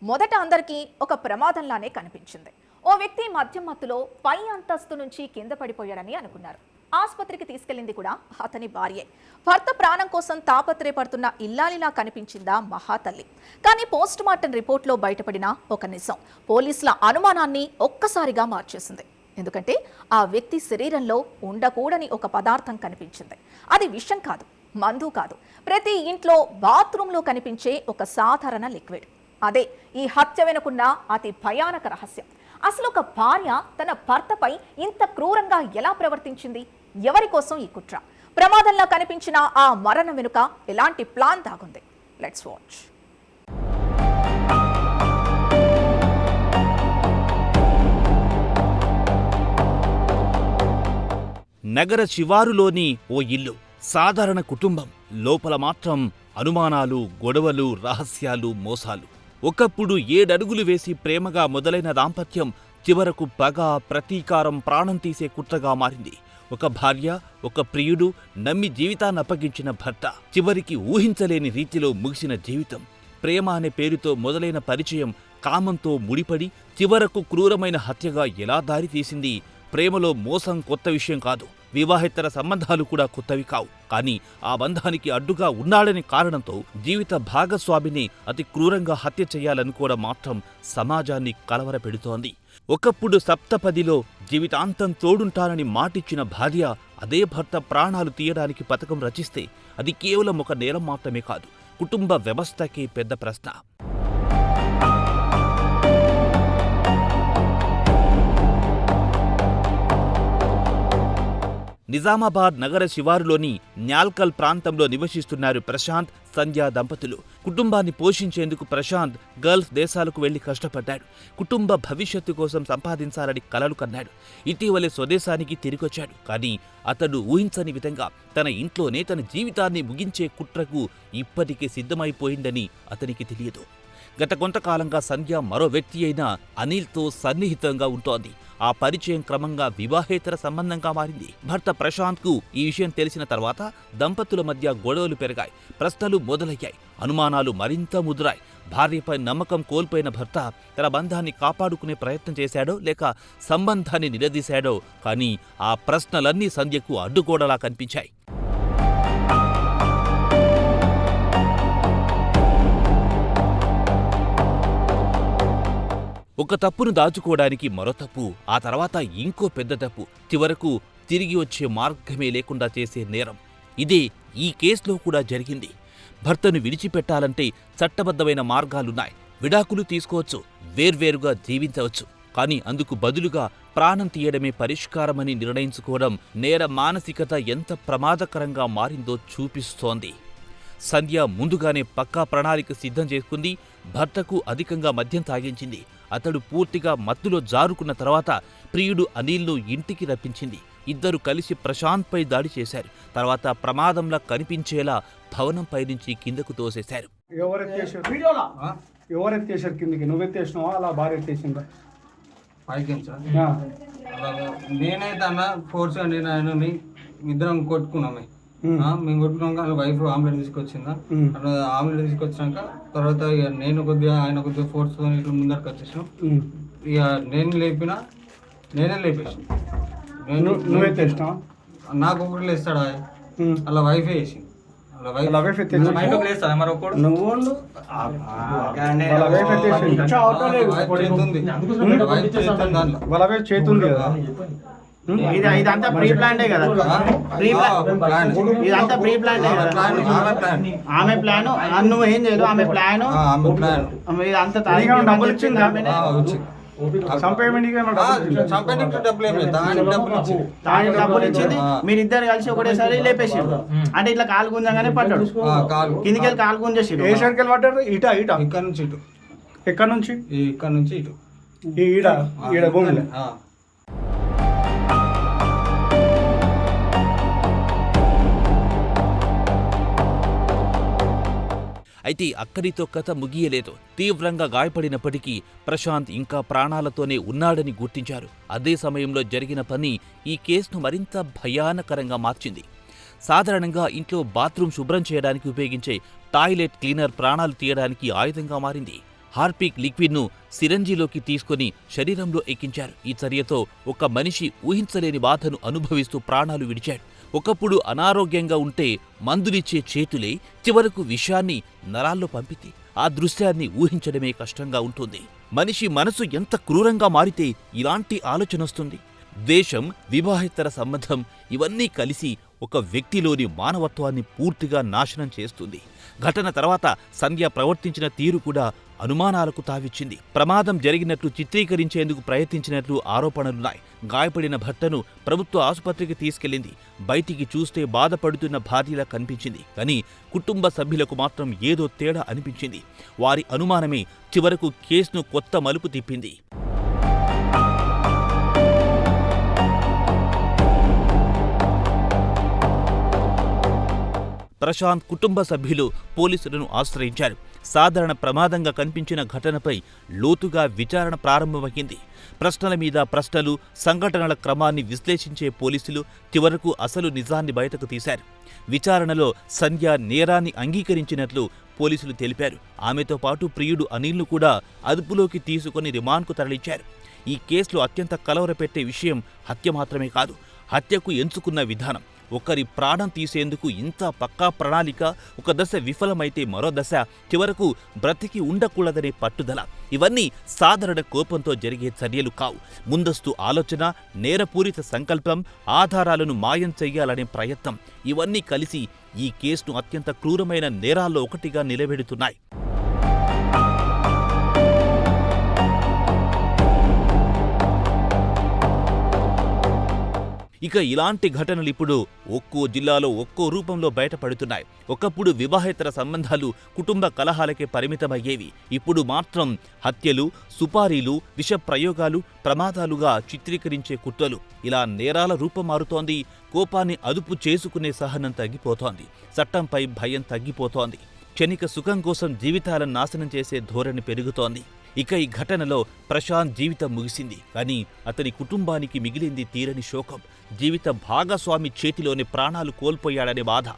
మొదట అందరికీ ఒక ప్రమాదంలానే కనిపించింది. ఓ వ్యక్తి మద్యం మత్తులో పై అంతస్తు నుంచి కింద పడిపోయాడని అనుకున్నారు. ఆసుపత్రికి తీసుకెళ్లింది కూడా అతని భార్యే. భర్త ప్రాణం కోసం తాపత్రయపడుతున్న ఇల్లాలిలా కనిపించిందా మహాతల్లి. కానీ పోస్ట్ మార్టం రిపోర్ట్లో బయటపడిన ఒక నిజం పోలీసుల అనుమానాన్ని ఒక్కసారిగా మార్చేసింది. ఎందుకంటే ఆ వ్యక్తి శరీరంలో ఉండకూడని ఒక పదార్థం కనిపించింది. అది విషం కాదు, మందు కాదు, ప్రతి ఇంట్లో బాత్రూంలో కనిపించే ఒక సాధారణ లిక్విడ్. అదే ఈ హత్య వెనుకున్న అతి భయానక రహస్యం. అసలు ఒక భార్య తన భర్తపై ఇంత క్రూరంగా ఎలా ప్రవర్తించింది? ఎవరి కోసం ఈ కుట్ర? ప్రమాదంలో కనిపించిన ఆ మరణం వెనుక ఎలాంటి ప్లాన్ దాగుంది? Let's watch. నగర శివారులోని ఓ ఇల్లు, సాధారణ కుటుంబం. లోపల మాత్రం అనుమానాలు, గొడవలు, రహస్యాలు, మోసాలు. ఒకప్పుడు 7 అడుగులు వేసి ప్రేమగా మొదలైన దాంపత్యం చివరకు పగ, ప్రతీకారం, ప్రాణం తీసే కుట్రగా మారింది. ఒక భార్య, ఒక ప్రియుడు, నమ్మి జీవితాన్ని అప్పగించిన భర్త, చివరికి ఊహించలేని రీతిలో ముగిసిన జీవితం. ప్రేమ అనే పేరుతో మొదలైన పరిచయం కామంతో ముడిపడి చివరకు క్రూరమైన హత్యగా ఎలా దారితీసింది? ప్రేమలో మోసం కొత్త విషయం కాదు, వివాహేతర సంబంధాలు కూడా కొత్తవి కావు. కానీ ఆ బంధానికి అడ్డుగా ఉన్నాడనే కారణంతో జీవిత భాగస్వామిని అతి క్రూరంగా హత్య చేయాలనుకోవడం మాత్రం సమాజాన్ని కలవరపెడుతోంది. ఒకప్పుడు సప్తపదిలో జీవితాంతం తోడుంటానని మాటిచ్చిన భార్య అదే భర్త ప్రాణాలు తీయడానికి పథకం రచిస్తే అది కేవలం ఒక నేరం మాత్రమే కాదు, కుటుంబ వ్యవస్థకే పెద్ద ప్రశ్న. నిజామాబాద్ నగర శివారులోని న్యాల్కల్ ప్రాంతంలో నివసిస్తున్నారు ప్రశాంత్, సంధ్య దంపతులు. కుటుంబాన్ని పోషించేందుకు ప్రశాంత్ గల్ఫ్ దేశాలకు వెళ్లి కష్టపడ్డాడు. కుటుంబ భవిష్యత్తు కోసం సంపాదించాలని కలలు కన్నాడు. ఇటీవలే స్వదేశానికి తిరిగొచ్చాడు. కానీ అతడు ఊహించని విధంగా తన ఇంట్లోనే తన జీవితాన్ని ముగించే కుట్రకు ఇప్పటికే సిద్ధమైపోయిందని అతనికి తెలియదు. గత కొంతకాలంగా సంధ్య మరో వ్యక్తి అయిన అనిల్తో సన్నిహితంగా ఉంటోంది. ఆ పరిచయం క్రమంగా వివాహేతర సంబంధంగా మారింది. భర్త ప్రశాంత్కు ఈ విషయం తెలిసిన తర్వాత దంపతుల మధ్య గొడవలు పెరిగాయి, ప్రశ్నలు మొదలయ్యాయి, అనుమానాలు మరింత ముదిరాయి. భార్యపై నమ్మకం కోల్పోయిన భర్త తన బంధాన్ని కాపాడుకునే ప్రయత్నం చేశాడో లేక సంబంధాన్ని నిలదీశాడో, కానీ ఆ ప్రశ్నలన్నీ సంధ్యకు అడ్డుగోడలా కనిపించాయి. ఒక తప్పును దాచుకోవడానికి మరో తప్పు, ఆ తర్వాత ఇంకో పెద్ద తప్పు, చివరకు తిరిగి వచ్చే మార్గమే లేకుండా చేసే నేరం. ఇదే ఈ కేసులో కూడా జరిగింది. భర్తను విడిచిపెట్టాలంటే చట్టబద్ధమైన మార్గాలున్నాయి. విడాకులు తీసుకోవచ్చు, వేర్వేరుగా జీవించవచ్చు. కానీ అందుకు బదులుగా ప్రాణం తీయడమే పరిష్కారమని నిర్ణయించుకోవడం నేర మానసికత ఎంత ప్రమాదకరంగా మారిందో చూపిస్తోంది. సంధ్య ముందుగానే పక్కా ప్రణాళిక సిద్ధం చేసుకుంది. భర్తకు అధికంగా మద్యం తాగించింది. అతడు పూర్తిగా మత్తులో జారుకున్న తర్వాత ప్రియుడు అనిల్ను ఇంటికి రప్పించింది. ఇద్దరు కలిసి ప్రశాంత్పై దాడి చేశారు. తర్వాత ప్రమాదంలా కనిపించేలా భవనంపై నుంచి కిందకు తోసేశారు. ఎవరెత్తేసారు కిందికి? నువ్వెత్తేసినావా అలా భార్య ఎత్తేసిందా? నేనైతే అన్న ఫోర్స్గా నేను ఆయనని ఇద్దరం కొట్టుకున్నామే. మేము కొట్టుకున్నాక వైఫ్ ఆమ్లెట్ తీసుకొచ్చిందా, అట్లా ఆమ్లెట్ తీసుకొచ్చినాక తర్వాత ఇక నేను కొద్దిగా ఆయన కొద్దిగా ఫోర్స్ ఇట్లా ముందరికి వచ్చేసాం. ఇక నేనే లేపేసాను. నువ్వెత్తేసినావా? నాకు ఒకటి లేస్తాడా అలా వైఫే వేసింది. చేతుంది కదా. ఇదంతా ప్రీ ప్లాంటే కదా, ఇదంతా ప్రీ ప్లాంటే కదా. ఆమె ప్లాన్ నువ్వు ఏం చేయదు, ఆమె ప్లాన్ ఇదంతా డబ్బులు ఇచ్చింది. డబ్బులు ఇచ్చింది, మీరిద్దరు కలిసి ఒకటేసారి లేపేసారు. అంటే ఇట్లా కాలు గుంజంగానే పడ్డాడు, కిందికి వెళ్ళి కాలు గుంజేసి. ఏ సైడ్కి వెళ్ళి పడ్డాడు? ఇటా ఇటా ఇక్కడ నుంచి ఇటు, ఎక్కడ నుంచి? ఇక్కడ నుంచి ఇటు, ఈడ భూమిలో. అయితే అక్కడితో కథ ముగియలేదు. తీవ్రంగా గాయపడినప్పటికీ ప్రశాంత్ ఇంకా ప్రాణాలతోనే ఉన్నాడని గుర్తించారు. అదే సమయంలో జరిగిన పని ఈ కేసును మరింత భయానకరంగా మార్చింది. సాధారణంగా ఇంట్లో బాత్రూమ్ శుభ్రం చేయడానికి ఉపయోగించే టాయిలెట్ క్లీనర్ ప్రాణాలు తీయడానికి ఆయుధంగా మారింది. హార్పిక్ లిక్విడ్ను సిరంజిలోకి తీసుకొని శరీరంలో ఎక్కించారు. ఈ చర్యతో ఒక మనిషి ఊహించలేని బాధను అనుభవిస్తూ ప్రాణాలు విడిచాడు. ఒకప్పుడు అనారోగ్యంగా ఉంటే మందులిచ్చే చేతులే చివరకు విషాన్ని నరాల్లో పంపితే ఆ దృశ్యాన్ని ఊహించడమే కష్టంగా ఉంటుంది. మనిషి మనసు ఎంత క్రూరంగా మారితే ఇలాంటి ఆలోచనొస్తుంది. ద్వేషం, వివాహేతర సంబంధం ఇవన్నీ కలిసి ఒక వ్యక్తిలోని మానవత్వాన్ని పూర్తిగా నాశనం చేస్తుంది. ఘటన తర్వాత సంధ్య ప్రవర్తించిన తీరు కూడా అనుమానాలకు తావిచ్చింది. ప్రమాదం జరిగినట్లు చిత్రీకరించేందుకు ప్రయత్నించినట్లు ఆరోపణలున్నాయి. గాయపడిన భర్తను ప్రభుత్వ ఆసుపత్రికి తీసుకెళ్లింది. బయటికి చూస్తే బాధపడుతున్న భార్యలా కనిపించింది. కానీ కుటుంబ సభ్యులకు మాత్రం ఏదో తేడా అనిపించింది. వారి అనుమానమే చివరకు కేసును కొత్త మలుపు తిప్పింది. ప్రశాంత్ కుటుంబ సభ్యులు పోలీసులను ఆశ్రయించారు. సాధారణ ప్రమాదంగా కనిపించిన ఘటనపై లోతుగా విచారణ ప్రారంభమైంది. ప్రశ్నల మీద ప్రశ్నలు, సంఘటనల క్రమాన్ని విశ్లేషించే పోలీసులు చివరకు అసలు నిజాన్ని బయటకు తీశారు. విచారణలో సంధ్య నేరాన్ని అంగీకరించినట్లు పోలీసులు తెలిపారు. ఆమెతో పాటు ప్రియుడు అనిల్ను కూడా అదుపులోకి తీసుకుని రిమాండ్కు తరలించారు. ఈ కేసులో అత్యంత కలవరపెట్టే విషయం హత్య మాత్రమే కాదు, హత్యకు ఎంచుకున్న విధానం. ఒకరి ప్రాణం తీసేందుకు ఇంత పక్కా ప్రణాళిక, ఒక దశ విఫలమైతే మరో దశ చివరకు బ్రతికి ఉండకూడదనే పట్టుదల. ఇవన్నీ సాధారణ కోపంతో జరిగే చర్యలు కావు. ముందస్తు ఆలోచన, నేరపూరిత సంకల్పం, ఆధారాలను మాయం చెయ్యాలనే ప్రయత్నం ఇవన్నీ కలిసి ఈ కేసును అత్యంత క్రూరమైన నేరాల్లో ఒకటిగా నిలబెడుతున్నాయి. ఇక ఇలాంటి ఘటనలు ఇప్పుడు ఒక్కో జిల్లాలో ఒక్కో రూపంలో బయటపడుతున్నాయి. ఒకప్పుడు వివాహేతర సంబంధాలు కుటుంబ కలహాలకే పరిమితమయ్యేవి. ఇప్పుడు మాత్రం హత్యలు, సుపారీలు, విష ప్రయోగాలు ప్రమాదాలుగా చిత్రీకరించే కుట్రలు. ఇలా నేరాల రూపం మారుతోంది. కోపాన్ని అదుపు చేసుకునే సహనం తగ్గిపోతోంది. చట్టంపై భయం తగ్గిపోతోంది. క్షణిక సుఖం కోసం జీవితాలను నాశనం చేసే ధోరణి పెరుగుతోంది. ఇక ఈ ఘటనలో ప్రశాంత్ జీవితం ముగిసింది. కానీ అతని కుటుంబానికి మిగిలింది తీరని శోకం. జీవిత భాగస్వామి చేతిలోని ప్రాణాలు కోల్పోయాడనే బాధ,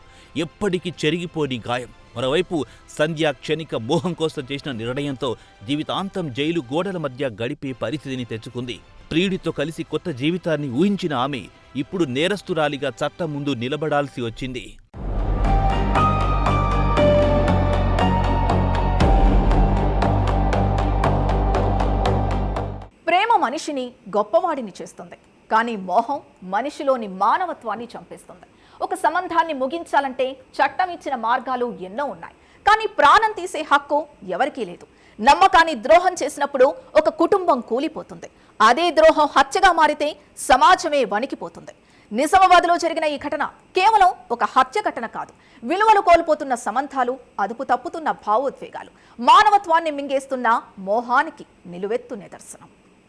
ఎప్పటికీ చెరిగిపోని గాయం. మరోవైపు సంధ్య క్షణిక మోహం కోసం చేసిన నిర్ణయంతో జీవితాంతం జైలు గోడల మధ్య గడిపే పరిస్థితిని తెచ్చుకుంది. ప్రియుడితో కలిసి కొత్త జీవితాన్ని ఊహించిన ఆమె ఇప్పుడు నేరస్తురాలిగా చట్టం ముందు నిలబడాల్సి వచ్చింది. ప్రేమ మనిషిని గొప్పవాడిని చేస్తుంది, కానీ మోహం మనిషిలోని మానవత్వాన్ని చంపేస్తుంది. ఒక సంబంధాన్ని ముగించాలంటే చట్టం ఇచ్చిన మార్గాలు ఎన్నో ఉన్నాయి, కానీ ప్రాణం తీసే హక్కు ఎవరికీ లేదు. నమ్మకాన్ని ద్రోహం చేసినప్పుడు ఒక కుటుంబం కూలిపోతుంది. అదే ద్రోహం హత్యగా మారితే సమాజమే వణికిపోతుంది. నిజామాబాద్లో జరిగిన ఈ ఘటన కేవలం ఒక హత్య ఘటన కాదు. విలువలు కోల్పోతున్న సంబంధాలు, అదుపు తప్పుతున్న భావోద్వేగాలు, మానవత్వాన్ని మింగేస్తున్న మోహానికి నిలువెత్తు నిదర్శనం.